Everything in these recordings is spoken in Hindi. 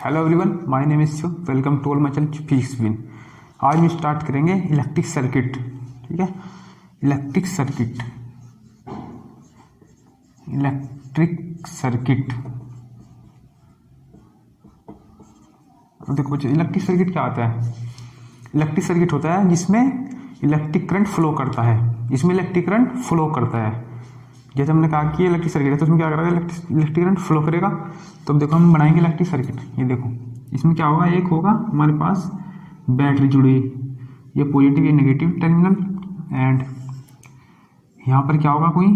Hello everyone, my name is Shiv. Welcome to all my channel physics win. आज हम स्टार्ट करेंगे इलेक्ट्रिक सर्किट। ठीक है, इलेक्ट्रिक सर्किट। अब देखो बच्चों, इलेक्ट्रिक सर्किट क्या होता है? इलेक्ट्रिक सर्किट होता है जिसमें इलेक्ट्रिक करंट फ्लो करता है। जैसे हमने कहा कि इलेक्ट्रिक सर्किट है तो उसमें क्या करेगा, इलेक्ट्रिक करंट फ्लो करेगा। तो अब देखो हम बनाएंगे इलेक्ट्रिक सर्किट। ये देखो, इसमें क्या होगा, एक होगा हमारे पास बैटरी जुड़ी, ये पॉजिटिव ये नेगेटिव टर्मिनल, एंड यहाँ पर क्या होगा, कोई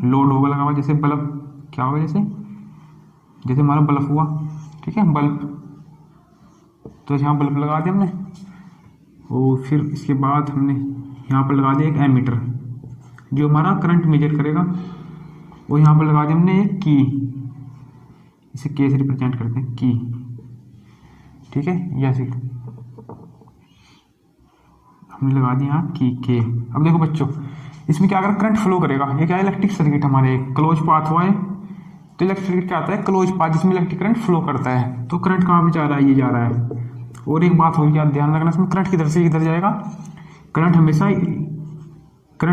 लोड होगा लगा हुआ, जैसे बल्ब। क्या होगा, जैसे हमारा बल्ब हुआ, ठीक है, बल्ब। तो यहाँ बल्ब लगा दिया हमने, और फिर इसके बाद हमने यहाँ पर लगा दिया एक एमीटर जो हमारा करंट मेजर करेगा, और यहाँ पर लगा दिया हमने एक की, इसे के से रिप्रेजेंट करते हैं, की। ठीक है, ऐसे हमने लगा दिया यहाँ की के। अब देखो बच्चों, इसमें क्या अगर करंट फ्लो करेगा, ये क्या है, इलेक्ट्रिक सर्किट हमारे क्लोज पाथ हुआ है। तो इलेक्ट्रिक सर्किट क्या आता है, क्लोज पाथ, जिसमें इलेक्ट्रिक करंट फ्लो करता है। तो करंट कहाँ पे जा रहा है, ये जा रहा है। और एक बात होगी, आप ध्यान रखना, इसमें करंट किधर से इधर जाएगा। करंट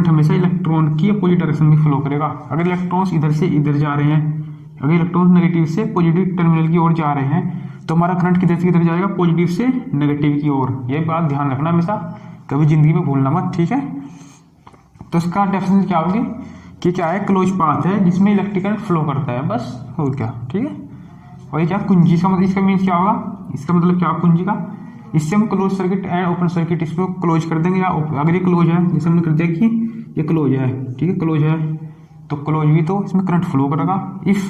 हमेशा इलेक्ट्रॉन की अपोजिट डायरेक्शन में फ्लो करेगा। अगर इलेक्ट्रॉन्स इधर से इधर जा रहे हैं, अगर इलेक्ट्रॉन्स नेगेटिव से पॉजिटिव टर्मिनल की ओर जा रहे हैं, तो हमारा करंट किधर से किधर जाएगा, पॉजिटिव से नेगेटिव की ओर। ये बात ध्यान रखना हमेशा, कभी जिंदगी में भूलना मत। ठीक है, तो इसका डेफिनेशन क्या होगी कि क्या है, क्लोज पाथ है जिसमें इलेक्ट्रिक करंट फ्लो करता है, बस। और क्या, ठीक है। और ये क्या कुंजी, इसका मतलब, इसका मीन्स क्या होगा, इसका मतलब क्या कुंजी का, इससे हम close circuit and open circuit इसको क्लोज कर देंगे। या अगर ये क्लोज है, जैसे हमने कर दिया कि ये क्लोज है, ठीक है, क्लोज है, तो क्लोज भी तो इसमें करंट फ्लो करेगा। इफ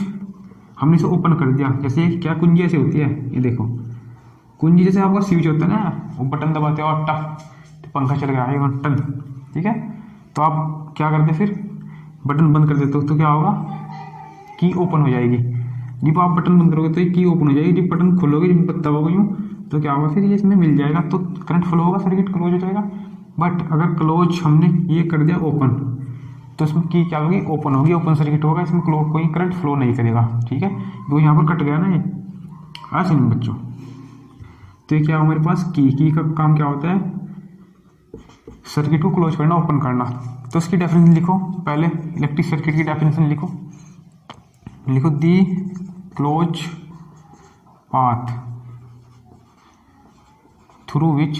हमने इसे ओपन कर दिया, जैसे क्या कुंजी ऐसे होती है, ये देखो कुंजी जैसे आपका स्विच होता है ना, वो बटन दबाते हो और टप, तो पंखा चल गया है टन। ठीक है, तो आप क्या करते फिर, बटन बंद कर देते हो, तो क्या होगा, की ओपन हो जाएगी। जब आप बटन बंद करोगे तो ये की ओपन हो जाएगी। जब बटन खोलोगे, जब दबाओगे यूँ, तो क्या होगा, फिर ये इसमें मिल जाएगा, तो करंट फ्लो होगा, सर्किट क्लोज हो जाएगा। बट अगर क्लोज हमने ये कर दिया ओपन, तो इसमें की क्या होगी, ओपन होगी, ओपन सर्किट होगा, इसमें कोई करंट फ्लो नहीं करेगा। ठीक है, तो यहाँ पर कट गया ना ये। आज सुनिए बच्चों, तो ये क्या हमारे पास की का काम क्या होता है, सर्किट को क्लोज करना, ओपन करना। तो इसकी डेफिनेशन लिखो पहले, इलेक्ट्रिक सर्किट की डेफिनेशन लिखो the close path through which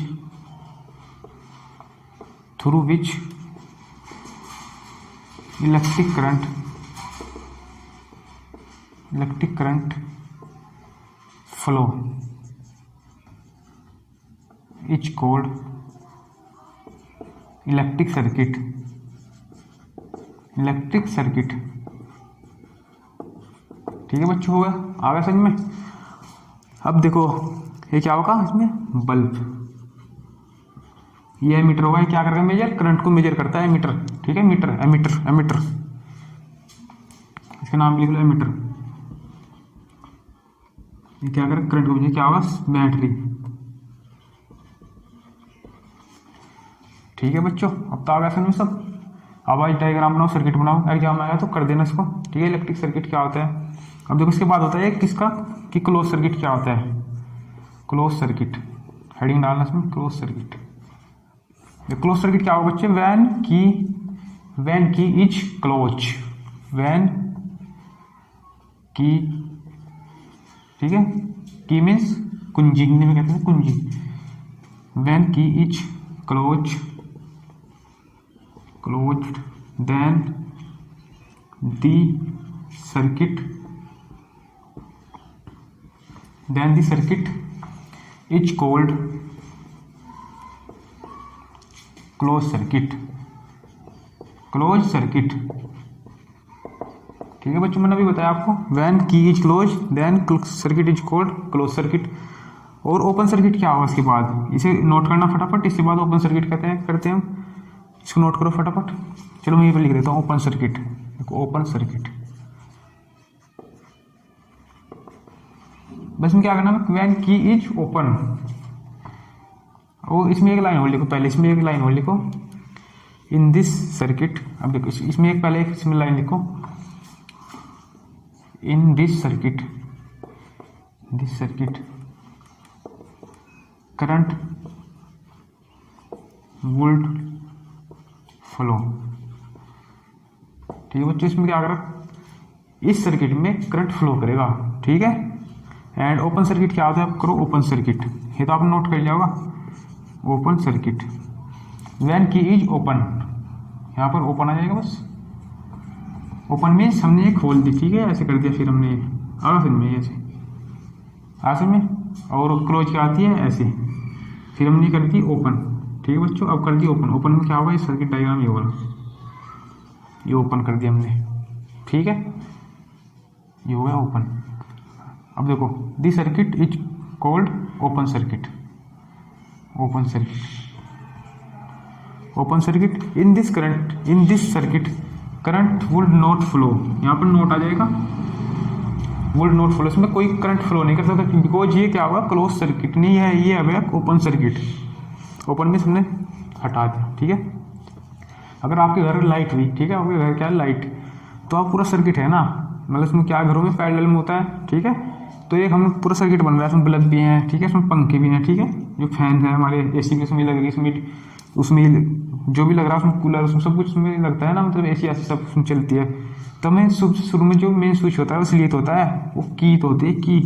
electric current flow is called electric circuit. ठीक है बच्चों, हो गया, आ गया समझ में। अब देखो ये क्या होगा, इसमें बल्ब, ये एमीटर होगा, ये क्या करेगा, मेजर, करंट को मेजर करता है एमीटर। ठीक है, एमीटर, इसका नाम लिख लो, एमीटर। ये क्या करेगा, करंट को मेजर। क्या होगा, बैटरी। ठीक है बच्चों, अब तो आ गया समझ सब। अब आज डायग्राम बनाओ, सर्किट बनाओ, एग्जाम आया तो कर देना इसको। ठीक है, इलेक्ट्रिक सर्किट क्या होता है। अब देखो इसके बाद होता है किसका, कि क्लोज सर्किट क्या होता है। क्लोज सर्किट, हेडिंग डालना इसमें, क्लोज सर्किट। क्लोज सर्किट क्या होगा बच्चे, व्हेन की इज क्लोज, ठीक है, की मीन्स कुंजी, हिंदी में कहते हैं कुंजी। व्हेन की is closed, then the circuit is called closed circuit। ठीक है बच्चों, मैंने अभी बताया आपको, when key is closed then circuit is called closed circuit। और ओपन सर्किट क्या होगा इसके बाद, इसे नोट करना फटाफट। इसके बाद ओपन सर्किट करते हैं हम, इसको नोट करो फटाफट। चलो मैं ये पर लिख देता हूँ, ओपन सर्किट। बस में क्या करना है, व्हेन की इज ओपन। और इसमें एक लाइन और लिखो पहले, इसमें एक लाइन और लिखो, इन दिस सर्किट। अब देखो इसमें एक पहले इसमें लाइन लिखो, in this circuit current would flow. ठीक है बच्चों, इसमें क्या करा, इस सर्किट में करंट फ्लो करेगा। ठीक है, एंड ओपन सर्किट क्या होता है, आप करो ओपन सर्किट, ये तो आपने नोट कर लिया होगा। ओपन सर्किट व्हेन की इज ओपन, यहाँ पर ओपन आ जाएगा बस। ओपन मीन्स हमने ये खोल दी, ठीक है, ऐसे कर दिया, फिर हमने आगे फिर में ऐसे ऐसे में, और क्लोज क्या आती है ऐसे, फिर हमने कर दी ओपन। ठीक है बच्चों, अब कर दी ओपन। ओपन में क्या होगा, ये सर्किट डायग्राम ये होगा, ये ओपन कर दिया हमने। ठीक है, ये हो गया ओपन। अब देखो, दी circuit is called open circuit. Open circuit, open circuit in this current, in this circuit current would not flow, यहाँ पर नोट आ जाएगा, वुड नॉट फ्लो, इसमें कोई करंट फ्लो नहीं कर सकता, बिकॉज ये क्या होगा, क्लोज सर्किट नहीं है, ये अब ओपन सर्किट। ओपन में हमने हटा दिया। ठीक है, अगर आपके घर लाइट हुई, ठीक है, आपके घर क्या है लाइट, तो आप पूरा सर्किट है ना, मतलब इसमें क्या घरों में पैरेलल में होता है। ठीक है, तो एक हम पूरा सर्किट बन रहा है, इसमें बल्ब भी हैं, ठीक है, इसमें पंखे भी हैं, ठीक है, जो फैन है हमारे एसी भी इसमें लग रही है, उसमें जो भी लग रहा है, उसमें कूलर, उसमें सब कुछ उसमें लगता है ना, मतलब एसी ऐसी सब उसमें चलती है। तो हमें शुरू में जो मेन स्विच होता है वो स्लीट होता है, वो की तो होती है, की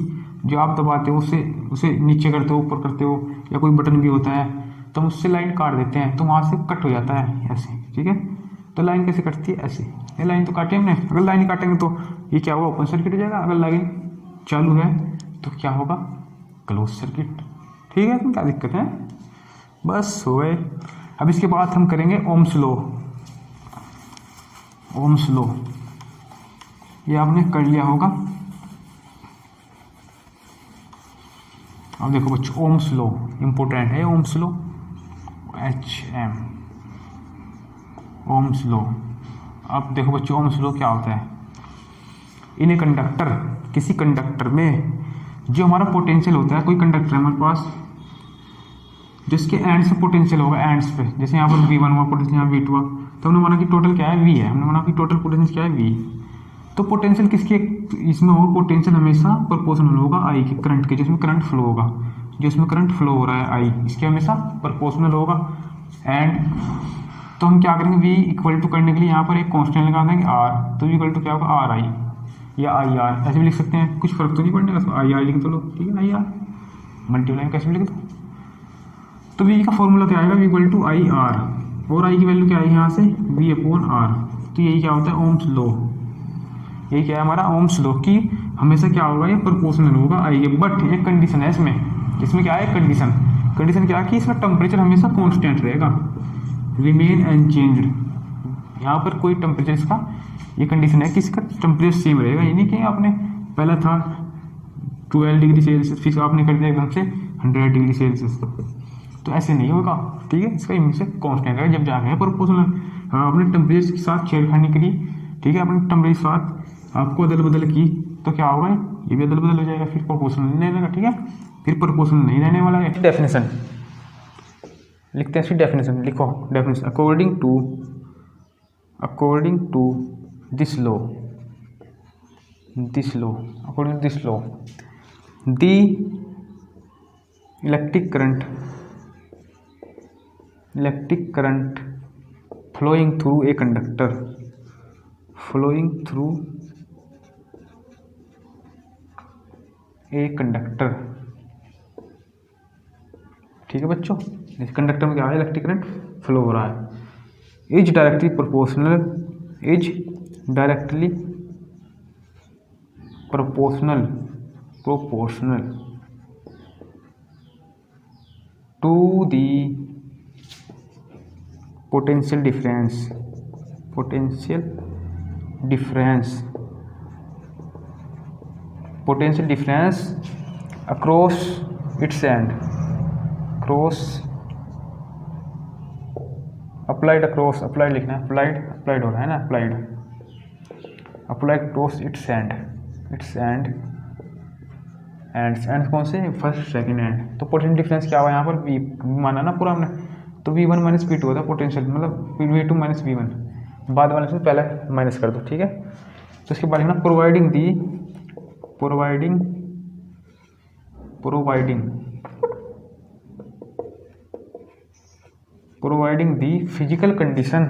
जो आप दबाते हो उससे उसे नीचे करते हो, ऊपर करते हो, या कोई बटन भी होता है, तो हम उससे लाइन काट देते हैं, तो वहाँ से कट हो जाता है ऐसे। ठीक है, तो लाइन कैसे कटती है ऐसे, ये लाइन तो काटे हमने, अगर लाइन ही काटेंगे तो ये क्या होगा, ओपन सर्किट हो जाएगा। अगर लाइन चालू है तो क्या होगा, क्लोज सर्किट। ठीक है, क्या दिक्कत है, बस हो गए। अब इसके बाद हम करेंगे ओम्स लॉ। ओम्स लॉ ये आपने कर लिया होगा। अब देखो बच्चों, ओम्स लॉ इंपोर्टेंट है, Ohm's law, HM, Ohm's law. अब देखो बच्चों, ओम्स लॉ क्या होता है, इन ए कंडक्टर, किसी कंडक्टर में जो हमारा पोटेंशियल होता है, कोई कंडक्टर है हमारे पास जिसके एंड से पोटेंशियल होगा, एंड्स पे, जैसे यहाँ पर V1 हुआ पोटेंशियल, यहाँ V2 हुआ, तो हमने माना कि टोटल क्या है V है, हमने माना कि टोटल पोटेंशियल क्या है V। तो पोटेंशियल किसके इसमें होगा, पोटेंशियल हमेशा प्रोपोर्शनल होगा I के करंट के, जिसमें करंट फ्लो होगा, जो इसमें करंट फ्लो हो रहा है I, इसके हमेशा प्रोपोर्शनल होगा। एंड तो हम क्या करेंगे, V इक्वल टू करने के लिए यहाँ पर एक कॉन्स्टेंट लगा देंगे R, तो V इक्वल टू क्या होगा RI या IR, ऐसे भी लिख सकते हैं, कुछ फर्क तो नहीं पड़ने का, IR लिख दो लोग, ठीक है, IR मल्टीप्लाई कैसे भी लिख दो। तो V का फॉर्मूला क्या आएगा, V इक्वल टू IR, और I की वैल्यू क्या आएगी यहाँ से, V अपॉन R। तो यही क्या होता है, ओम्स लॉ, यही क्या है हमारा ओम्स लॉ, कि हमेशा क्या होगा, ये प्रोपोर्शनल होगा I के। बट एक कंडीशन है इसमें, इसमें क्या है कंडीशन, कंडीशन क्या है कि इसका टेम्परेचर हमेशा कॉन्स्टेंट रहेगा, रिमेन अनचेंज्ड। यहाँ पर कोई टेम्परेचर, इसका ये कंडीशन है कि इसका टेम्परेचर सेम रहेगा, यानी कि आपने पहला था 12 डिग्री सेल्सियस, फिर आपने कर दिया एकदम से 100 डिग्री सेल्सियस, तो ऐसे नहीं होगा। ठीक है, इसका हमेशा कांस्टेंट है, जब जाएगा प्रोपोर्शनल। आपने टेम्परेचर के साथ छेड़खानी करी, ठीक है, अपने टेम्परेचर के साथ आपको अदल बदल की, तो क्या होगा, ये भी अदल बदल हो जाएगा, फिर प्रोपोर्शनल नहीं रहेगा। ठीक है, फिर प्रोपोर्शनल नहीं रहने वाला है। डेफिनेशन लिखते हैं, फिर डेफिनेशन लिखो, definition according to this law, according to this law, the electric current flowing through a conductor, ठीक है बच्चों, इस कंडक्टर में क्या है, इलेक्ट्रिक करंट फ्लो हो रहा है, is directly proportional to the potential difference across its end, applied लिखना है, applied हो रहा है ना, applied across its end and कौन से, फर्स्ट सेकंड एंड। तो पोटेंशियल डिफरेंस क्या हुआ यहाँ पर, V माना ना पूरा हमने, तो V1 माइनस V2 होता है पोटेंशियल, मतलब V2 माइनस V1, बाद वाले से पहले माइनस कर दो। ठीक है, तो इसके बाद लिखना providing providing the physical condition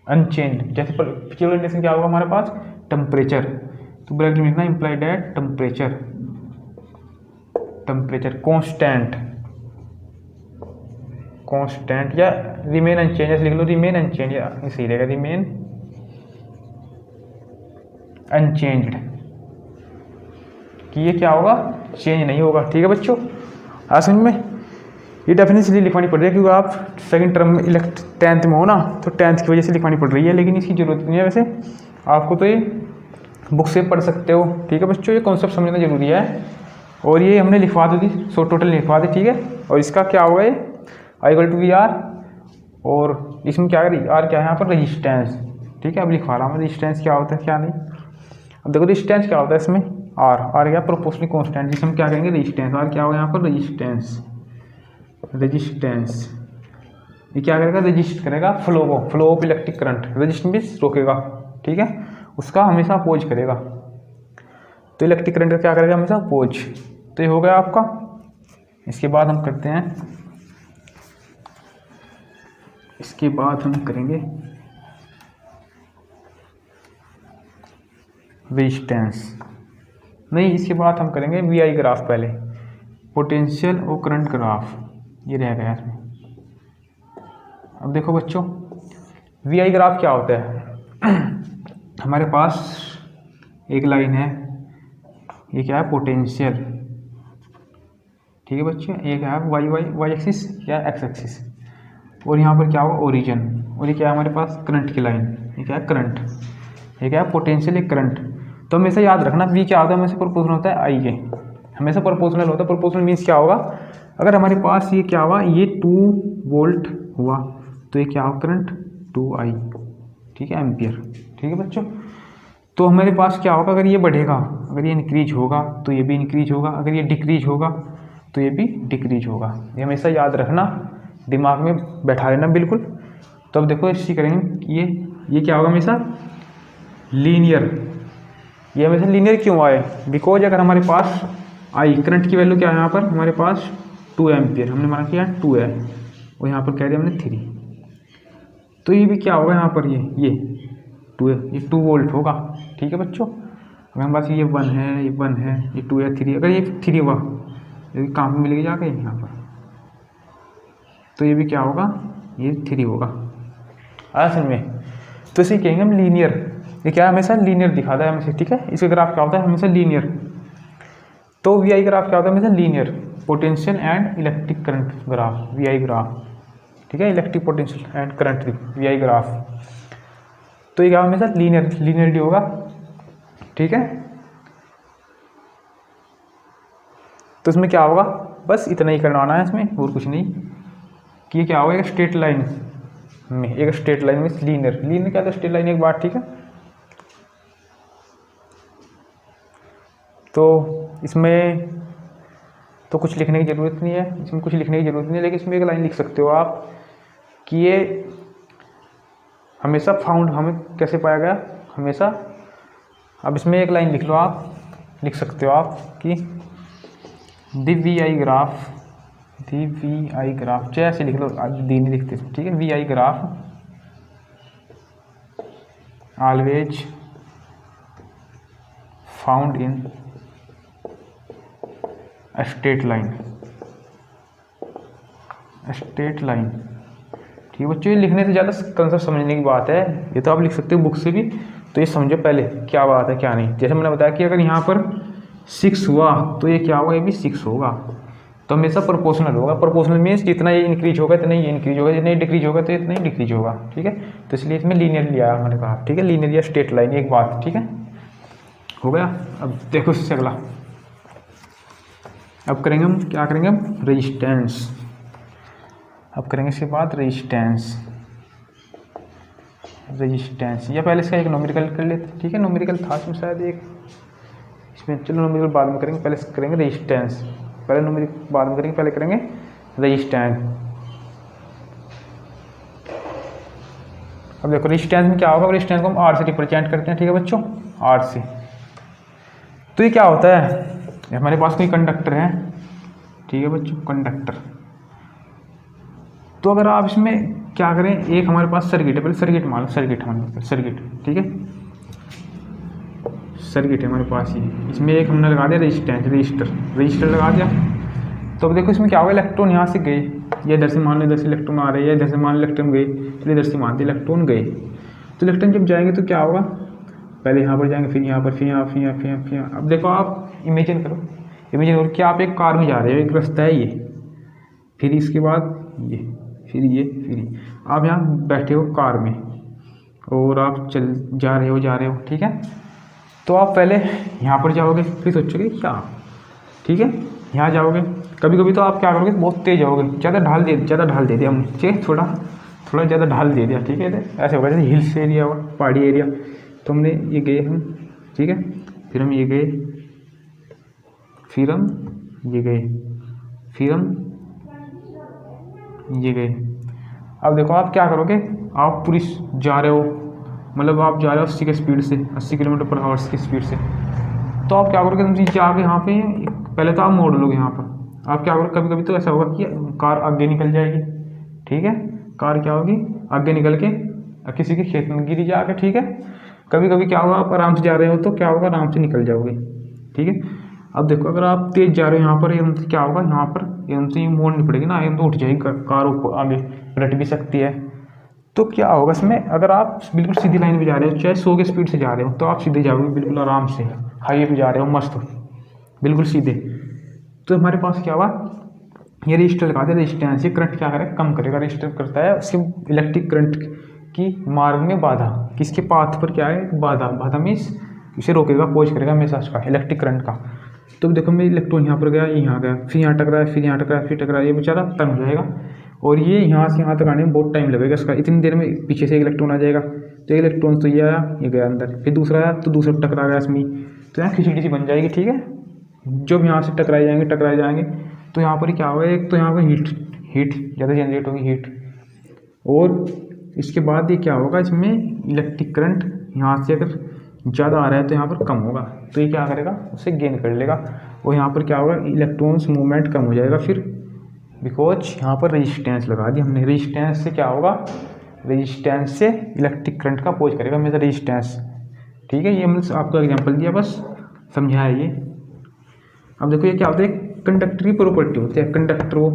unchange. जैसे फिजिकल कंडीशन क्या होगा हमारे पास, टेम्परेचर, तो ब्रैकेट में लिखना इम्प्लाइड एट टेम्परेचर कांस्टेंट या रिमेन अनचेंज, ऐसे लिख लो रिमेन अनचेंज, या सही रहेगा रिमेन अनचेंज्ड, कि ये क्या होगा, चेंज नहीं होगा। ठीक है बच्चों, आज समझ में। ये डेफिनेटली लिखवानी पड़ रही है क्योंकि आप सेकंड टर्म में 10th में हो ना, तो 10th की वजह से लिखवानी पड़ रही है, लेकिन इसकी जरूरत नहीं है। वैसे आपको तो ये बुक से पढ़ सकते हो। ठीक है बच्चों, ये कॉन्सेप्ट समझना जरूरी है, और ये हमने लिखवा दी, सो टोटल लिखवा दी। ठीक है, और इसका क्या होगा, ये I=VR, और इसमें क्या है, आर क्या है यहाँ पर, रेजिस्टेंस। ठीक है, अब लिखवा रहा हूँ रेजिस्टेंस क्या होता है क्या नहीं। अब देखो रेजिस्टेंस क्या होता है इसमें, आर क्या, प्रोपोर्शनल कांस्टेंट, जिसे हम क्या कहेंगे रेजिस्टेंस। आर क्या होगा यहाँ पर, रेजिस्टेंस। ये क्या करेगा, रजिस्ट करेगा flow of electric current. Resist means रोकेगा, ठीक है, उसका हमेशा अपोज करेगा। तो इलेक्ट्रिक करंट का क्या करेगा, हमेशा अपोज। तो ये हो गया आपका। इसके बाद हम करते हैं, इसके बाद हम करेंगे रेजिस्टेंस, नहीं इसके बाद हम करेंगे VI ग्राफ, पहले पोटेंशियल और करंट ग्राफ, ये रह गया इसमें। अब देखो बच्चों, VI ग्राफ क्या होता है हमारे पास एक लाइन है, ये क्या है, पोटेंशियल। ठीक है बच्चों, एक है वाई एक्सिस या एक्स एक्सिस, और यहाँ पर क्या होगा, ओरिजिन, और ये क्या है हमारे पास, करंट की लाइन, ये क्या है, करंट, ये क्या है, पोटेंशियल, एक करंट। तो हमेशा याद रखना, V क्या होता है, हमेशा प्रोपोर्शनल होता है I के, हमेशा प्रोपोर्शनल होता है। प्रोपोर्शनल मीन्स क्या होगा, अगर हमारे पास ये क्या हुआ, ये 2 वोल्ट हुआ, तो ये क्या होगा, करंट 2I, ठीक है, एम्पियर। ठीक है बच्चों, तो हमारे पास क्या होगा, अगर ये बढ़ेगा, अगर ये इंक्रीज होगा तो ये भी इंक्रीज होगा, अगर ये डिक्रीज होगा तो ये भी डिक्रीज होगा। ये हमेशा याद रखना, दिमाग में बैठा लेना बिल्कुल। तो अब देखो इसी करेंगे, ये क्या होगा, हमेशा लीनियर। ये हमेशा लीनियर क्यों आए, बिकॉज अगर हमारे पास आई करंट की वैल्यू क्या है, यहाँ पर हमारे पास 2 एम्पियर, हमने माना कि यहाँ 2 है, और यहाँ पर कह दिया हमने 3, तो ये भी क्या होगा, यहाँ पर ये 2 है, ये 2 वोल्ट होगा। ठीक है बच्चों, अगर हमारे पास ये 1 है, ये 1 है, ये 2 है, 3, अगर ये 3 हुआ, ये कहाँ पर मिलेगी जाके, यहाँ पर, तो ये भी क्या होगा, ये 3 होगा। असल में तो इसे कहेंगे हम लीनियर। ये क्या है, हमेशा लीनियर दिखाता है हमेशा। ठीक है, इसका ग्राफ क्या होता है, हमेशा लीनियर। तो VI ग्राफ क्या होता है, हमेशा linear, potential and electric current graph, VI graph. ठीक है, electric potential and current VI graph. तो ये क्या हमेशा लीनियरली होगा। ठीक है, तो इसमें क्या होगा, बस इतना ही करना आना है इसमें, और कुछ नहीं। कि ये क्या होगा, एक स्ट्रेट लाइन में लीनियर क्या था, स्ट्रेट लाइन एक बार। ठीक है, तो इसमें तो कुछ लिखने की ज़रूरत नहीं है, इसमें कुछ लिखने की ज़रूरत नहीं है, लेकिन इसमें एक लाइन लिख सकते हो आप कि ये हमेशा फाउंड, हमें कैसे पाया गया, हमेशा। अब इसमें एक लाइन लिख लो, आप लिख सकते हो आप कि दी VI ग्राफ, चाहे ऐसे लिख लो, दी नहीं लिखते। ठीक है, VI graph always found in straight line. ठीक है बच्चों, ये लिखने से ज़्यादा कंसेप्ट समझने की बात है, ये तो आप लिख सकते हो बुक से भी। तो ये समझो पहले क्या बात है क्या नहीं। जैसे मैंने बताया कि अगर यहाँ पर 6 हुआ तो ये क्या होगा, ये भी 6 होगा। तो हमेशा प्रोपोर्शनल होगा। प्रोपोर्शनल मीन्स जितना ये इंक्रीज होगा इतना ही इंक्रीज होगा, जितना ही डिक्रीज होगा तो इतना ही डिक्रीज होगा। ठीक है, तो इसलिए इसमें लीनियर लिया है मैंने कहा। ठीक है, लीनियर या स्ट्रेट लाइन, एक बात। ठीक है, हो गया। अब देखो इससे अगला, अब करेंगे हम क्या करेंगे, हम रेजिस्टेंस। अब करेंगे इसके बाद रेजिस्टेंस, या पहले इसका एक नोमेरिकल कर लेते। ठीक है, नोमेरिकल था इसमें शायद एक, इसमें चलो नोमेरिकल बाद में करेंगे, पहले करेंगे रेजिस्टेंस। पहले नोमेरिकल बाद में करेंगे, पहले करेंगे रेजिस्टेंस। अब देखो रेजिस्टेंस में क्या होगा, रेजिस्टेंस को हम R से रिप्रेजेंट करते हैं। ठीक है बच्चों, R से तो ये क्या होता है, हमारे पास कोई कंडक्टर है, ठीक है बच्चों, कंडक्टर। तो अगर आप इसमें क्या करें, एक हमारे पास सर्किट है, पहले सर्किट मान लो, सर्किट हमारे पास सर्किट, ठीक है, सर्किट है हमारे पास ये, इसमें एक हमने लगा दिया रेजिस्टेंस, रजिस्टर लगा दिया। तो अब देखो इसमें क्या होगा, इलेक्ट्रॉन यहाँ से गए, ये इधर से मान लो, इधर से इलेक्ट्रॉन आ रहे हैं, इधर से मान लो इलेक्ट्रॉन गए, फिर इधर से मानते इलेक्ट्रॉन गए। तो इलेक्ट्रॉन जब जाएंगे तो क्या होगा, पहले यहाँ पर जाएंगे, फिर यहाँ पर, फिर यहाँ, फिर यहाँ, फिर यहाँ, फिर यहाँ। अब देखो आप इमेजिन करो, इमेजिन करो कि आप एक कार में जा रहे हो, एक रास्ता है ये, फिर इसके बाद ये, फिर ये, फिर ये। आप यहाँ बैठे हो कार में और आप जा रहे हो, ठीक है। तो आप पहले यहाँ पर जाओगे, फिर सोचोगे क्या, ठीक है, यहाँ जाओगे। कभी कभी तो आप क्या करोगे, बहुत तेज जाओगे, ज़्यादा ढाल दे दिया मुझे, थोड़ा ज़्यादा ढाल दे दिया, ठीक है। ऐसे होगा जैसे हिल्स एरिया हुआ, पहाड़ी एरिया, तो हमने ये गए हम, ठीक है, फिर हम ये गए, फिर हम ये गए, फिर हम ये गए। अब देखो आप क्या करोगे, आप पूरी जा रहे हो, मतलब आप जा रहे हो 80 की स्पीड से, 80 किलोमीटर पर आवर्स की स्पीड से। तो आप क्या करोगे, तुम जाके यहाँ पे पहले तो आप मोड़ लोगे यहाँ पर। आप क्या करोगे, कभी कभी तो ऐसा होगा कि कार आगे निकल जाएगी, ठीक है, कार क्या होगी, आगे निकल के किसी के खेत में गिरी जाके, ठीक है। कभी कभी क्या होगा, आप आराम से जा रहे हो तो क्या होगा, आराम से निकल जाओगे, ठीक है। अब देखो अगर आप तेज जा रहे हो यहाँ पर, एकदम से क्या होगा, यहाँ पर एकदम से मोड़नी पड़ेगी ना, एकदम तो उठ जाएगी कार, ऊपर आगे पलट भी सकती है। तो क्या होगा इसमें, अगर आप बिल्कुल सीधी लाइन पे जा रहे हो, चाहे 100 की स्पीड से जा रहे हो, तो आप सीधे जाओगे बिल्कुल आराम से, हाईवे पे जा रहे हो मस्त बिल्कुल सीधे। तो हमारे पास क्या हुआ, ये रजिस्टर लगा दिया, रेजिस्टेंस, ये करंट क्या करेगा, कम करेगा, रजिस्टर करता है उसके इलेक्ट्रिक करंट की मार्ग में बाधा, किसके पाथ पर क्या है, बाधा मीन्स इसे रोकेगा, पोज करेगा हमेशा उसका इलेक्ट्रिक करंट का। तो देखो मेरी इलेक्ट्रॉन यहाँ पर गया, यहाँ गया, फिर यहाँ टकराया, फिर यहाँ टकराया, फिर टकराया, ये बेचारा तंग हो जाएगा, और ये यहाँ से यहाँ तक आने में बहुत टाइम लगेगा इसका। इतनी देर में पीछे से एक इलेक्ट्रॉन आ जाएगा, तो एक इलेक्ट्रॉन तो ये आया, ये गया अंदर, फिर दूसरा आया तो दूसरा टकरा गया इसमें, तो यहाँ खिचड़ी सी बन जाएगी, ठीक है। जब यहाँ से टकराए जाएंगे तो यहाँ पर क्या होगा, एक तो यहाँ पर हीट ज़्यादा जनरेट होगी, हीट, और इसके बाद ये क्या होगा, इसमें इलेक्ट्रिक करंट यहाँ से अगर ज़्यादा आ रहा है तो यहाँ पर कम होगा, तो ये क्या करेगा, उसे गेन कर लेगा, और यहाँ पर क्या होगा, इलेक्ट्रॉन्स मूवमेंट कम हो जाएगा फिर, बिकॉज यहाँ पर रेजिस्टेंस लगा दी हमने। रेजिस्टेंस से क्या होगा, रेजिस्टेंस से इलेक्ट्रिक करंट का अपोज करेगा मेरा रेजिस्टेंस, ठीक है। ये मैंने आपको एग्जांपल दिया, बस समझाया ये। अब देखो ये क्या होता है, कंडक्टर की प्रॉपर्टी होती है, कंडक्टर वो,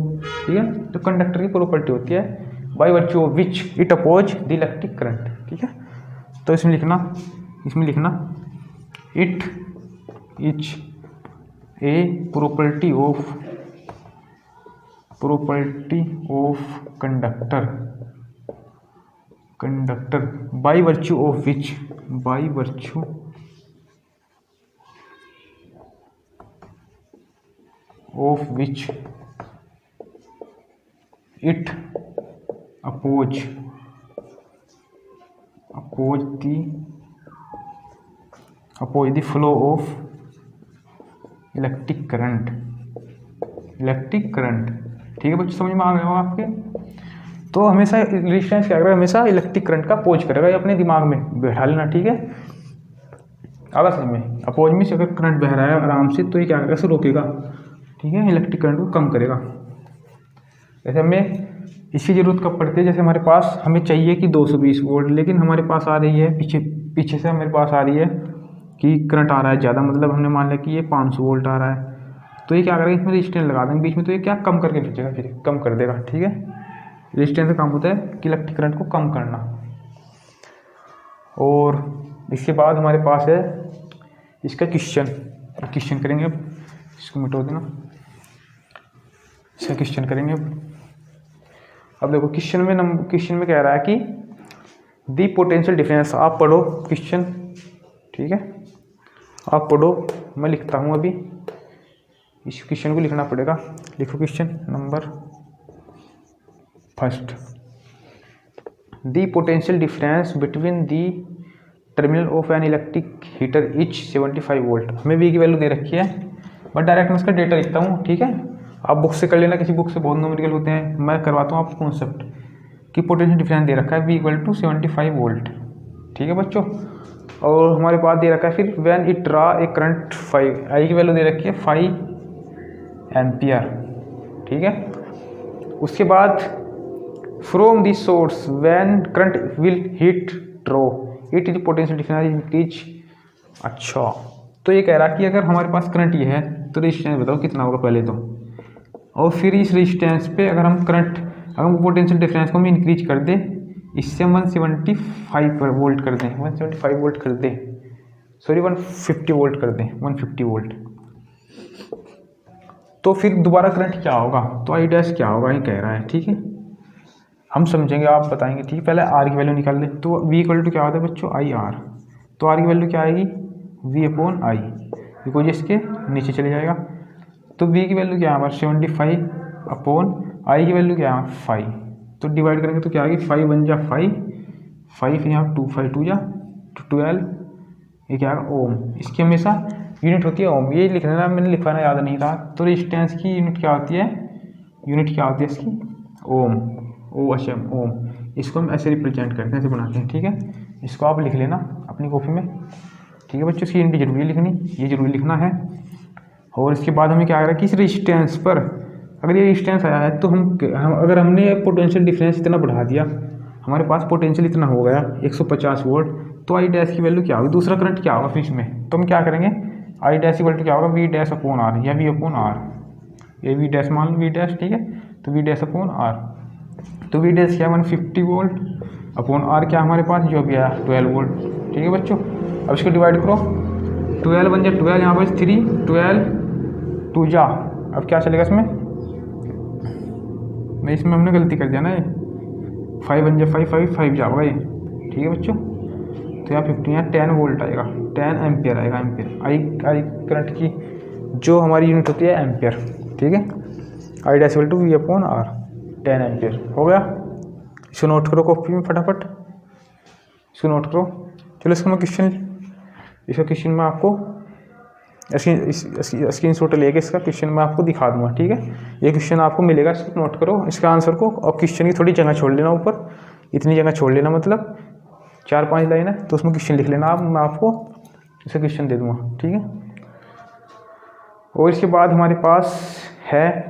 ठीक है। तो कंडक्टर की प्रॉपर्टी होती है by virtue of which it oppose the electric current, ठीक है। तो इसमें लिखना it is a property of conductor by virtue of which it oppose the flow of electric current, ठीक है बच्चों, समझ में आ गया होगा आपके। तो हमेशा रेजिस्टेंस क्या करेगा, हमेशा इलेक्ट्रिक करंट का अपोज करेगा, ये अपने दिमाग में बैठा लेना, ठीक है। अगर समझ में, अपोज में से अगर करंट बह रहा है आराम से, तो ये क्या करेगा, इसे रोकेगा, ठीक है, इलेक्ट्रिक करंट को कम करेगा। जैसे हमें इसकी ज़रूरत कब पड़ती है, जैसे हमारे पास हमें चाहिए कि 220 वोल्ट, लेकिन हमारे पास आ रही है पीछे से हमारे पास आ रही है कि करंट आ रहा है ज़्यादा, मतलब हमने मान लिया कि ये 500 वोल्ट आ रहा है, तो ये क्या करेगा, इसमें रेजिस्टेंस लगा देंगे बीच में, तो ये क्या कम करके भेजेगा, फिर कम कर देगा, ठीक है। रेजिस्टेंस का काम होता है कि इलेक्ट्रिक करंट को कम करना। और इसके बाद हमारे पास है इसका क्वेश्चन करेंगे, अब इसको मिटो देना, इसका क्वेश्चन करेंगे अब देखो क्वेश्चन में कह रहा है कि दी पोटेंशियल डिफरेंस, आप पढ़ो क्वेश्चन, ठीक है, आप पढ़ो, मैं लिखता हूँ अभी, इस क्वेश्चन को लिखना पड़ेगा। लिखो question number 1, the potential difference between the terminal of an electric heater etch 75 volt. हमें वी की वैल्यू दे रखी है, बट डायरेक्ट मैं इसका डेटा लिखता हूँ, ठीक है। आप बुक से कर लेना, किसी बुक से बहुत न्यूमेरिकल होते हैं, मैं करवाता हूँ आपको कॉन्सेप्ट कि पोटेंशियल डिफरेंस दे रखा है V = 75 वोल्ट, ठीक है बच्चों। और हमारे पास दे रखा है फिर when it draw a current 5, आई की वैल्यू दे रखी है 5 एम्पियर। ठीक है, उसके बाद from the source when current will hit draw it is potential difference increase. अच्छा, तो ये कह रहा कि अगर हमारे पास करंट ये है तो रेजिस्टेंस बताओ कितना होगा पहले तो, और फिर इस रेजिस्टेंस पे अगर हम करंट, अगर हम पोटेंशियल डिफरेंस को हम इंक्रीज कर दें, इससे 175 वोल्ट कर दें, 175 वोल्ट कर दें, सॉरी 150 वोल्ट कर दें, 150 वोल्ट, तो फिर दोबारा करंट क्या होगा, तो आई डैश क्या होगा ये कह रहा है। ठीक है, हम समझेंगे, आप बताएंगे। ठीक है, पहले आर की वैल्यू निकाल लें। तो वी इक्वल टू क्या होता है बच्चों, आई आर। तो आर की वैल्यू क्या आएगी, वी अपॉन आई, बिकॉज इसके नीचे चले जाएगा। तो वी की वैल्यू क्या है हमारे 75 अपॉन आई की वैल्यू क्या है 5, तो डिवाइड करेंगे तो क्या आएगी 5 1 जा 5, 5 यहाँ 2 5 2 जा 12, ये क्या है ओम। इसकी हमेशा यूनिट होती है ओम, ये लिख लेना, मैंने लिखवाना याद नहीं था। तो रेजिस्टेंस की यूनिट क्या होती है, यूनिट क्या होती है इसकी ओम, ओ अच्छा ओम। इसको हम ऐसे रिप्रेजेंट करते हैं, ऐसे बनाते हैं। ठीक है, इसको आप लिख लेना अपनी कॉपी में। ठीक है बच्चों, इसकी यूनिट जरूरी लिखनी, ये जरूरी लिखना है। और इसके बाद हमें क्या आ रहा है कि इस रेजिस्टेंस पर अगर ये रेजिस्टेंस आया है तो हम अगर हमने पोटेंशियल डिफरेंस इतना बढ़ा दिया, हमारे पास पोटेंशियल इतना हो गया 150 वोल्ट, तो आई डैश की वैल्यू क्या होगी, दूसरा करंट क्या होगा फिर इसमें, तो हम क्या करेंगे, आई डैश की वैल्यू क्या होगा, वी डैश अपॉन आर या वी अपॉन आर, ये वी डैश मान लो वी डैश। ठीक है, तो वी डैश अपॉन आर, तो वी डैश क्या 150 वोल्ट अपॉन आर क्या हमारे पास जो भी आया 12 वोल्ट। ठीक है बच्चों, अब इसको डिवाइड करो, 12 1 जा 12, यहाँ पर 3 12 2 जा, अब क्या चलेगा इसमें, मैं इसमें हमने गलती कर दिया ना, ये 5 1 जा 5 5 5 जाओगा ये। ठीक है बच्चों, तो यहाँ 50 यहाँ 10 वोल्ट आएगा, 10 एम्पियर आएगा, एम्पियर आई करंट की जो हमारी यूनिट होती है एम्पियर। ठीक है, I dash equal to V upon R, 10 ampere हो गया। इसको नोट करो कॉपी में फटाफट, इसको नोट करो। चलो इसको मैं क्वेश्चन में आपको स्क्रीन शॉट लेके इसका क्वेश्चन मैं आपको दिखा दूंगा। ठीक है, ये क्वेश्चन आपको मिलेगा, इसको नोट करो इसका आंसर को, और क्वेश्चन की थोड़ी जगह छोड़ लेना, ऊपर इतनी जगह छोड़ लेना, मतलब 4-5 लाइन है तो उसमें क्वेश्चन लिख लेना आप, मैं आपको इसका क्वेश्चन दे दूंगा। ठीक है, और इसके बाद हमारे पास है,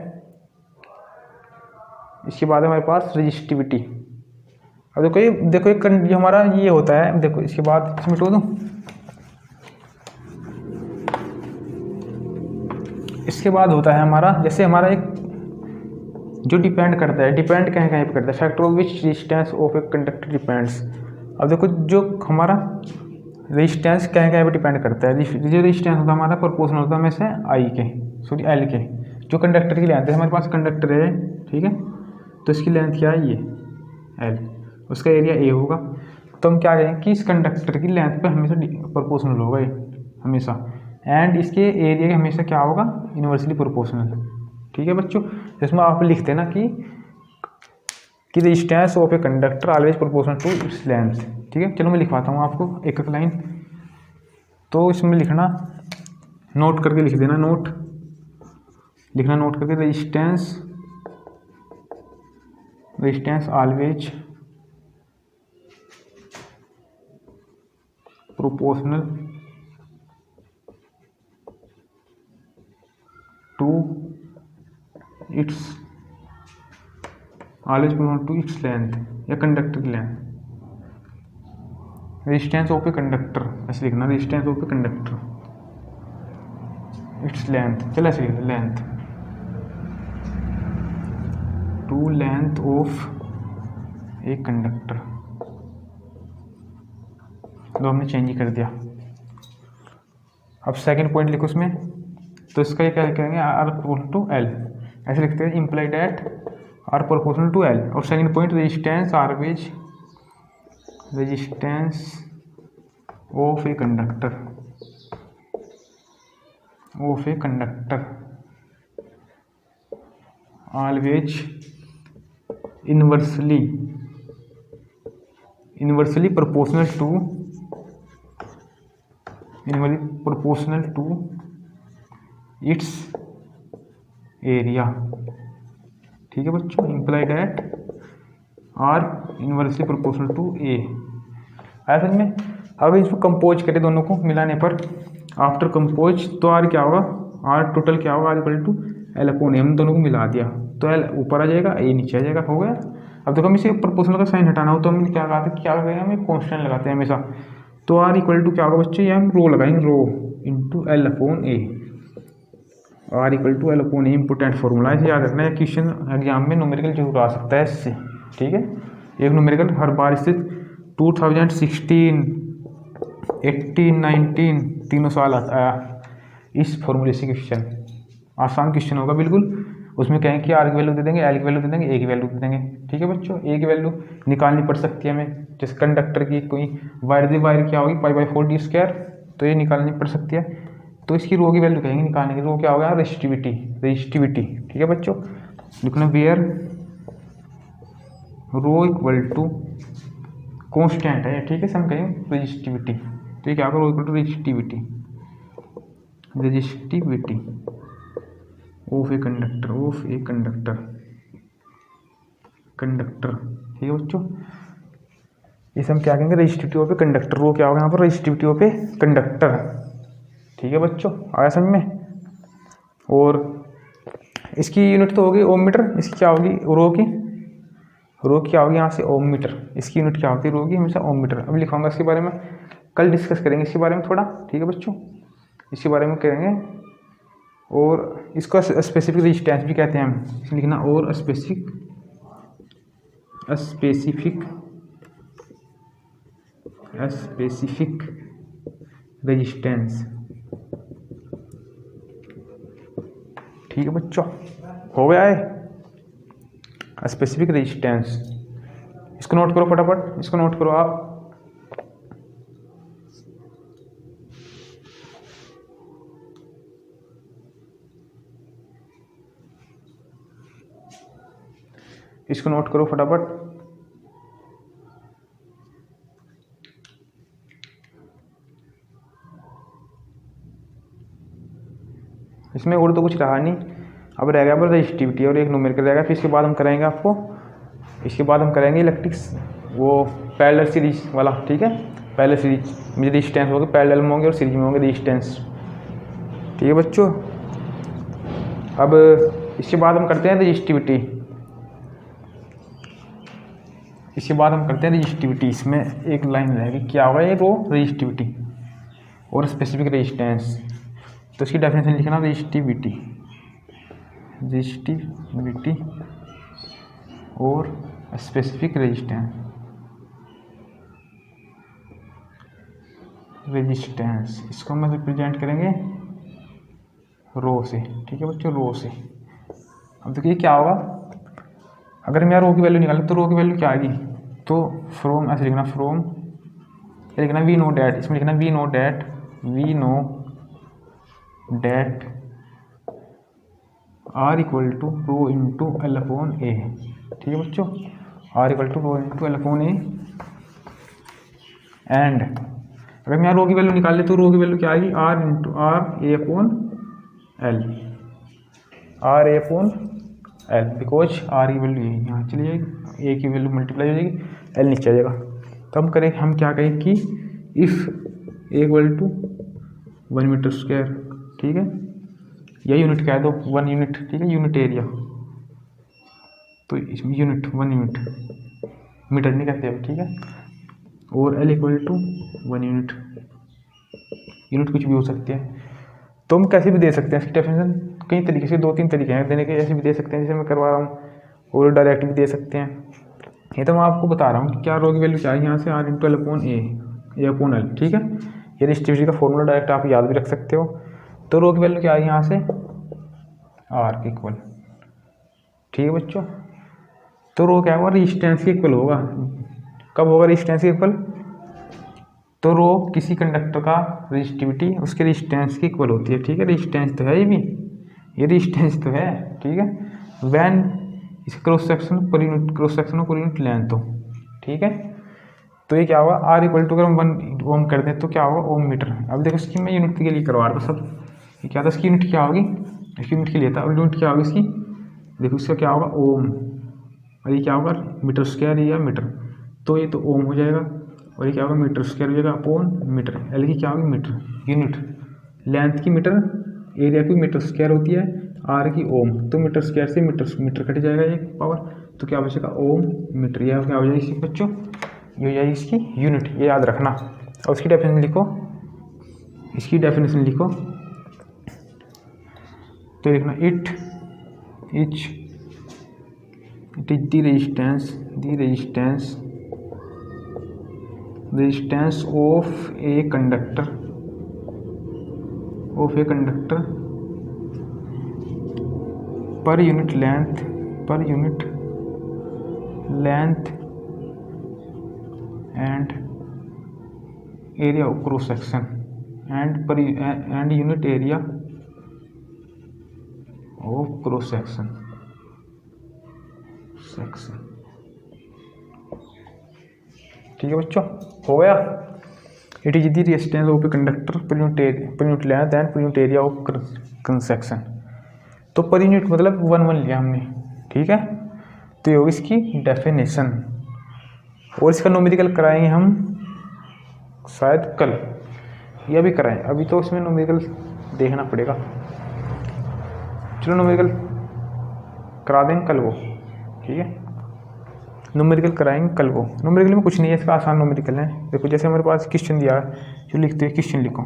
इसके बाद हमारे पास रजिस्टिविटी। अब देखो ये हमारा ये होता है, देखो इसके बाद इसमें मिटो दूँ, इसके बाद होता है हमारा, जैसे हमारा एक जो डिपेंड करता है, डिपेंड कहीं कहीं पे करता है, factor of which resistance of a conductor depends. अब देखो जो हमारा रेजिस्टेंस कहीं कहीं पे डिपेंड करता है, जो रेजिस्टेंस होता है हमारा प्रोपोर्शनल होता है में से आई के, सॉरी एल के, जो कंडक्टर की लेंथ है, हमारे पास कंडक्टर है। ठीक है, तो इसकी लेंथ क्या है ये एल, उसका एरिया ए होगा। तो हम क्या करेंगे कि इस कंडक्टर की लेंथ पे हमेशा प्रोपोर्शनल होगा ये हमेशा, एंड इसके एरिया के हमेशा क्या होगा, इनवर्सली प्रोपोर्शनल। ठीक है बच्चों, जिसमें आप लिखते हैं ना कि resistance of a conductor always proportional to its length. ठीक है, चलो मैं लिखवाता हूँ आपको एक एक लाइन, तो इसमें लिखना, नोट करके लिख देना, नोट करके, resistance always proportional to its length या कंडक्टर की length. Resistance of a conductor ऐसे लिखना, resistance of a conductor its length, चलो ऐसे लिखना, length to length of a conductor, तो हमने चेंज कर दिया। अब सेकंड पॉइंट लिखो उसमें, तो इसका ये क्या करेंगे, आर प्रोपोर्शनल टू एल, ऐसे लिखते हैं, imply that R proportional to L. और second point, resistance of a conductor always inversely proportional to its area. ठीक है बच्चों, imply that R inversely proportional to A. ऐसे में अब इसको कंपोज करें दोनों को मिलाने पर, आफ्टर कंपोज तो आर क्या होगा, आर टोटल क्या होगा, R equal to L upon A, हम दोनों को मिला दिया तो एल ऊपर आ जाएगा, ए नीचे आ जाएगा, हो गया। अब देखो हम इसे प्रोपोर्शनल का साइन हटाना हो तो हम क्या लगाते हैं, क्या लगाएंगे, हम कॉन्स्टेंट लगाते हैं हमेशा। तो आर इक्वल टू क्या होगा बच्चे, ये हम रो लगाएंगे, rho into L upon A, R equal to L upon A, important formula है, याद रखना है। क्वेश्चन एग्जाम में न्यूमेरिकल जरूर आ सकता है इससे, ठीक है। एक न्यूमेरिकल हर बार इससे 2016, 18, 19 तीनों साल आया इस फॉर्मूले से क्वेश्चन। आसान क्वेश्चन होगा बिल्कुल। उसमें कहें कि आर की वैल्यू दे देंगे, एल की वैल्यू दे देंगे, ए की वैल्यू दे देंगे, ठीक है बच्चों। ए की वैल्यू निकालनी पड़ सकती है हमें, जैसे कंडक्टर की कोई वायर क्या होगी, π/4d², तो ये निकालनी पड़ सकती है। तो इसकी रो की वैल्यू कहेंगे निकालने की, रो क्या होगा, रेजिस्टिविटी, ठीक है बच्चों। लिखना where rho equal to constant है, ठीक है, सब कहेंगे रेजिस्टिविटी। तो ये क्या होगा, rho equal to resistivity of a conductor, ठीक है बच्चों। इसे हम क्या कहेंगे, resistivity of a conductor. Rho क्या होगा यहाँ पर, रेजिस्टिविटी ऑफ ए कंडक्टर, ठीक है बच्चों, आया समझ में। और इसकी यूनिट तो होगी ओम मीटर, इसकी क्या होगी, रो क्या होगी यहाँ से ओम मीटर, इसकी यूनिट क्या होती है, रो की हमेशा ओम मीटर। अब लिखूंगा इसके बारे में, कल डिस्कस करेंगे इसके बारे में थोड़ा, ठीक है बच्चों, इसके बारे में करेंगे। और इसको स्पेसिफिक रेजिस्टेंस भी कहते हैं हम, इसमें लिखना और स्पेसिफिक रेजिस्टेंस, ठीक है बच्चों, हो गया है स्पेसिफिक रेजिस्टेंस। इसको नोट करो फटाफट, इसको नोट करो आप। इसको नोट करो फटाफट। इसमें और तो कुछ रहा नहीं, अब रह गया पर रेजिस्टिविटी और एक न्यूमेरिकल रहेगा। फिर इसके बाद हम करेंगे इलेक्ट्रिक्स, वो पैरेलल सीरीज वाला, ठीक है, पैरेलल सीरीज में रेजिस्टेंस होगी, पैरेलल में होंगे और सीरीज में होंगे रेजिस्टेंस, ठीक है बच्चों। अब इसके बाद हम करते हैं रेजिस्टिविटी, इसमें एक लाइन रहेगी, क्या होगा ये, रो रेजिस्टिविटी और स्पेसिफिक रेजिस्टेंस। तो इसकी डेफिनेशन लिखना, रेजिस्टिविटी और स्पेसिफिक रेजिस्टेंस, इसको हम रिप्रेजेंट करेंगे रो से, ठीक है बच्चों, रो से। अब देखिए क्या होगा, अगर मैं रो की वैल्यू निकालूँ तो रो की वैल्यू क्या आएगी, तो फ्रॉम ऐसे लिखना, वी नो डैट, इसमें लिखना we know that R equal to rho into L upon A, ठीक है बच्चों, R equal to rho into L upon A. And अगर मैं रो की वैल्यू निकाल ले तो रो की वैल्यू क्या आएगी, R into R A upon L, because R की वैल्यू यहाँ चली जाएगी, ए की वैल्यू मल्टीप्लाई हो जाएगी, एल नीचे आ जाएगा। तो हम क्या कहें कि if A equal to 1 metre square, ठीक है, या यूनिट कह दो 1 यूनिट, ठीक है, यूनिट एरिया, तो इसमें यूनिट 1 यूनिट, मीटर नहीं कहते अब, ठीक है। और एल इक्वल टू 1 यूनिट कुछ भी हो सकती है, तो हम कैसे भी दे सकते हैं इसकी डेफिनेशन, कई तरीके से, 2-3 तरीके हैं देने के। ऐसे भी दे सकते हैं जैसे मैं करवा रहा हूँ, और डायरेक्ट भी दे सकते हैं। ये तो मैं आपको बता रहा हूँ कि क्या रो की वैल्यू क्या है, यहाँ से R into L upon A upon L, ठीक है। ये रेजिस्टिविटी का फॉर्मूला डायरेक्ट आप याद भी रख सकते हो। तो रो की वैल्यू क्या है यहाँ से, आर के इक्वल, ठीक है बच्चों। तो रो क्या होगा, रेजिस्टेंस के इक्वल होगा। कब होगा रेजिस्टेंस के इक्वल, तो रो किसी कंडक्टर का रेजिस्टिविटी उसके रेजिस्टेंस की इक्वल होती है, ठीक है। रेजिस्टेंस तो है ये भी, ये रेजिस्टेंस तो है, ठीक है। व्हेन इसका cross section per unit length हो, ठीक है। तो ये क्या होगा, आर इक्वल टू अगर हम 1 ओम कर दें तो क्या होगा, ओम मीटर। अब देखो इसकी मैं यूनिट के लिए करवा रहा था सब, ये क्या था, इसकी यूनिट क्या होगी, इसकी यूनिट के लिए था, और यूनिट क्या होगी इसकी, देखो इसका क्या होगा, ओम, और ये क्या होगा, मीटर स्क्वायर या मीटर, तो ये तो ओम हो जाएगा। और ये क्या होगा मीटर स्क्वायर हो जाएगा अपॉन मीटर। एल की क्या होगी मीटर यूनिट, लेंथ की मीटर, एरिया की मीटर स्क्वायर होती है, आर की ओम, तो मीटर स्क्वायर से मीटर कट जाएगा ये पावर, तो क्या बचेगा ओम मीटर। यह क्या हो जाएगी इसकी बच्चों, ये हो जाएगी इसकी यूनिट, ये याद रखना। और इसकी डेफिनेशन लिखो, इसकी डेफिनेशन लिखो, तो लिखना it is the resistance of a conductor per unit length and area of cross section and unit area of cross section ठीक है बच्चों, हो गया। It is the resistance of a conductor per unit length and per unit area of cross section. तो पर यूनिट मतलब 1 लिया हमने, ठीक है। तो ये होगी इसकी डेफिनेशन, और इसका न्यूमेरिकल कराएंगे हम शायद कल, या भी कराएं, अभी तो इसमें न्यूमेरिकल देखना पड़ेगा। चलो न्यूमेरिकल करा देंगे कल वो, ठीक है। न्यूमेरिकल कराएंगे कल वो। न्यूमेरिकल में कुछ नहीं है, इसका आसान न्यूमेरिकल है। देखो जैसे हमारे पास क्वेश्चन दिया है, जो लिखते हैं क्वेश्चन लिखो,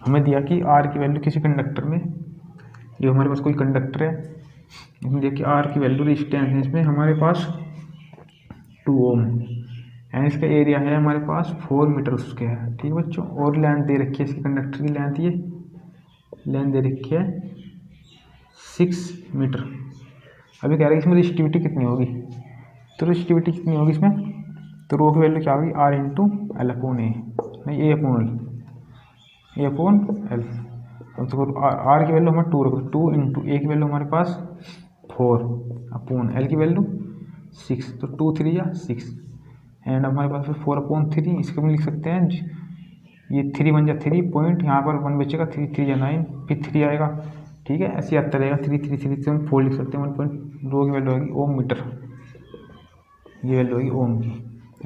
हमें दिया कि आर की वैल्यू किसी कंडक्टर में, ये हमारे पास कोई कंडक्टर है, इसमें देखिए आर की वैल्यू रेजिस्टेंस है इसमें हमारे पास 2 ओम एंड इसका एरिया है हमारे पास 4 मीटर स्क्वायर, ठीक है बच्चों। और लेंथ दे रखी है इसकी कंडक्टर की लेंथ, ये लेंथ दे रखी है 6 मीटर। अभी कह रहे हैं इसमें रेजिस्टिविटी कितनी होगी, तो रेजिस्टिविटी कितनी होगी इसमें, तो रो की वैल्यू क्या होगी R इंटू एल अपॉन ए, नहीं ए अपॉन एल। तो आर की वैल्यू हमारे 2 रखो, 2 इंटू ए की वैल्यू हमारे पास 4 अपॉन एल की वैल्यू 6, तो 2 3 या 6 एंड हमारे पास 4 अपॉन 3, इसको भी लिख सकते हैं, ये 3 1 जा 3 पॉइंट, यहाँ पर 1 बचेगा, 3 3 जा 9, फिर 3 आएगा, ठीक है। ऐसे आता रहेगा, 3 3 3 से हम 4 लिख सकते हैं 1 पॉइंट। रो की वैल्यू होगी ओम मीटर, ये वैल्यू होगी ओम की,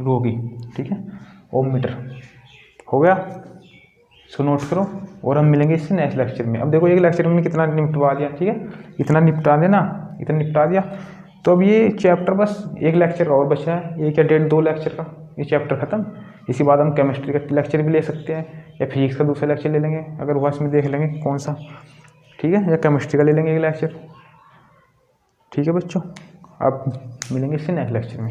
रो की, ठीक है, ओम मीटर। हो गया, सो नोट करो, और हम मिलेंगे इससे नेक्स्ट लेक्चर में। अब देखो एक लेक्चर में कितना निपटवा दिया, ठीक है, इतना निपटा देना, इतना निपटा दिया। तो अब ये चैप्टर बस एक लेक्चर और बचा है, 1 या 1.5 2 लेक्चर का ये चैप्टर खत्म। इसी बाद हम केमिस्ट्री का लेक्चर भी ले सकते हैं, या फिजिक्स का दूसरा लेक्चर ले लेंगे, अगर हुआ इसमें देख लेंगे कौन सा, ठीक है, या केमिस्ट्री का ले लेंगे एक लेक्चर, ठीक है बच्चों। अब मिलेंगे इससे नेक्स्ट लेक्चर में।